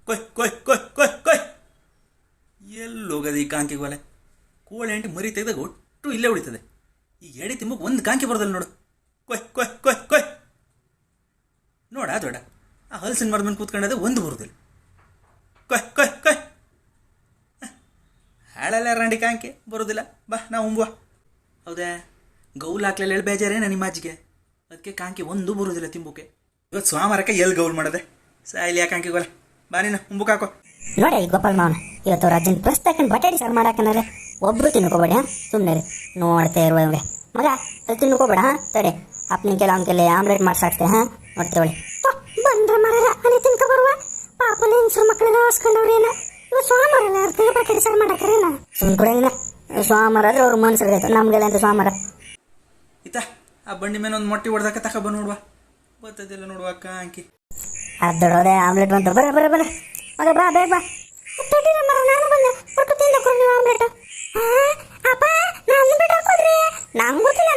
ಕೊಯ್ ಕೊಯ್ ಕೊಯ್ ಕೊಯ್ ಕೊಯ್. ಎಲ್ಲೋಗದೆ ಈ ಕಾಂಕಿಗೆ ಒಲೆ. ಕೋಳಿ ಅಂಟಿ ಮರಿ ತೆಗೆದಾಗ ಒಟ್ಟು ಇಲ್ಲೇ ಉಳಿತದೆ. ಈ ಎಡೆ ತಿಂಬಕ್ಕೆ ಒಂದು ಕಾಂಕಿ ಬರೋದಲ್ಲ ನೋಡು. ಕೊಯ್ ಕೊಯ್ ಕೊಯ್ ಕೊಯ್. ನೋಡ ದೊಡ್ಡ ಆ ಹಲಸಿನ ಮರದ ಮೇಲೆ ಕೂತ್ಕೊಂಡದೆ ಒಂದು ಬರೋದಿಲ್ಲ. ಕೊಯ್ ಕೊಯ್ ಕೊಯ್. ಹಾಳಲ್ಲ ರಂಡಿ ಕಾಂಕಿ ಬರೋದಿಲ್ಲ. ಬಾ ನಾವು ಉಂಬುವ. ಹೌದಾ, ಗೌಲ್ ಹಾಕ್ಲೆಲ್ಲ ಹೇಳಿ ಬೇಜಾರೇನ ನಿಮ್ಮ ಅಜ್ಜಿಗೆ. ಅದಕ್ಕೆ ಕಾಂಕಿ ಒಂದು ಬರೋದಿಲ್ಲ ತಿಂಬುಕೆ. ಇವತ್ತು ಸೋಮವಾರಕ್ಕೆ ಎಲ್ಲಿ ಗೌಲ್ ಮಾಡೋದೆ? ಸಾಯಿಲಿ ಆ ಕಾಂಕಿ ಗೊಲೆ. ಬಾ ನೀನು ಉಂಬುಕ್ ಹಾಕೋ. ನೋಡಿ ಗೋಪಾಲ್ ಮಾವನ ಇವತ್ತು ಅವ್ರ ಅಜ್ಜನ ಪ್ರಸ್ತ ಹಾಕೊಂಡು ಬಟಾಟಿ ಸಾರು ಮಾಡಾಕನಾರೆ ಒಬ್ರು ತಿನ್ಕೋಬೇಡಿ. ಹಾಂ ಸುಮ್ಮನೆ ನೋಡ್ತಾ ಇರುವ ಇವ್ಗೆ ಮಗ ಅಲ್ಲಿ ತಿನ್ಕೋಬೇಡ. ಹಾಂ ತಡೆ ಅಪ್ಪನ ಕೆಲ ಅವನ ಕೆಲ ಆಮ್ಲೆಟ್ ಮಾಡ್ಸಾಕ್ತೆ. ಹಾಂ ನೋಡ್ತೇವಳಿ ಬಂದ್ರೆ ಮರಲ್ಲ ಅಲ್ಲಿ ತಿನ್ಕೊ ಬರುವ. ಪಾಪನ ಹೆಂಗಸರು ಮಕ್ಕಳೆಲ್ಲ ಹಾಸ್ಕೊಂಡವ್ರೇನ ಇವತ್ತು ಸೋಮವಾರ ಅರ್ಥ ಬಟಾಟಿ ಸಾರು ಮಾಡಾಕರೇನ. ಸುಮ್ಮನೆ ಕೂಡ ಸೋಮವಾರ ಆದ್ರೆ ಅವ್ರ ಮನ್ಸರು ಆಯ್ತು, ನಮ್ಗೆಲ್ಲ ಅಂತ ಸೋಮವಾರ. ಇತ್ತ ಆ ಬಂಡಿ ಮೇಲೆ ಒಂದು ಮೊಟ್ಟೆ ಹೊಡೆದಾಕ ತಕ ನೋಡುವ. ಬರ್ತದಿಲ್ಲ ನೋಡುವ ಕಾಂಕಿ. ಅದ್ದೊಡೋದೆ ಆಮ್ಲೆಟ್ ಬಂತು. ಬರ ಬರ ಬರ ಮಗ ಬಾ ಬೇಗ ಬಾ. ನಾನು ಬಂದೆ ಹೊರಟು ತಿಂದ ನೀವು ಆಮ್ಲೆಟ್. ಅಪ್ಪ ನಾನು ಬಿಟ್ಟು ಹಾಕೋದ್ರಿ ನಂಗೆ ಗೊತ್ತಿಲ್ಲ.